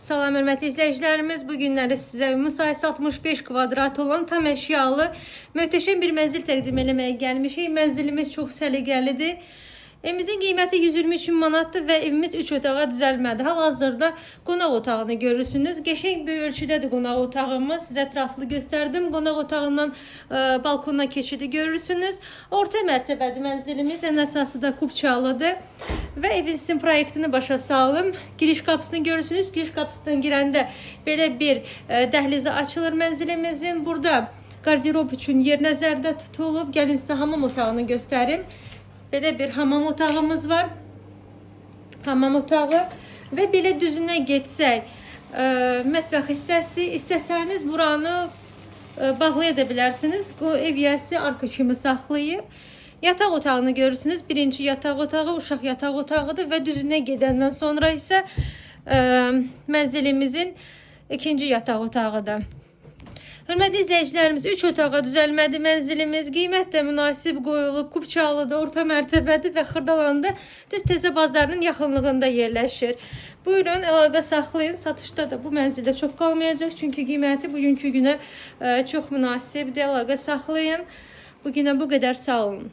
Salam hörmətli izləyicilərimiz, bu günləri sizə müsait 65 kvadrat olan tam əşyalı möhtəşəm bir mənzil təqdim eləməyə gəlmişik. Mənzilimiz çox səliqəlidir. Evimizin qiyməti 123 manatdır və evimiz 3 otağa düzəlmədir. Hal-hazırda qonaq otağını görürsünüz. Qəşəng bir ölçüdədir qonaq otağımız. Sizə ətraflı göstərdim. Qonaq otağından balkondan keçidi görürsünüz. Orta mərtəbədir mənzilimiz. Ən əsası da kubçalıdır. Və evinizin proyektini başa salım. Giriş qapısını görürsünüz. Giriş qapısından girəndə belə bir dəhlizi açılır mənzilimizin. Burada qardirob üçün yer nəzərdə tutulub. Gəlin sizə hamam otağını göstərim. Belə bir hamam otağımız var. Hamam otağı və belə düzünə getsək, mətbəx hissəsi, istəsəniz buranı bağlaya da bilərsiniz. Bu ev yiyəsi arka kimi saxlayıb. Yataq otağını görürsünüz. Birinci yataq otağı, uşaq yataq otağıdır və düzünə gedəndən sonra isə mənzilimizin ikinci yataq otağıdır. Hörmətli izləyicilərimiz, 3 otağa düzəlmədi mənzilimiz. Qiymət də münasib qoyulub, kubçalıdır, orta mərtəbədir və Xırdalanda düz Təzə bazarının yaxınlığında yerləşir. Buyurun, əlaqə saxlayın. Satışda da bu mənzildə çox qalmayacaq, çünki qiyməti bugünkü günə çox münasibdir. Əlaqə saxlayın. Bu günə bu qədər, sağ olun.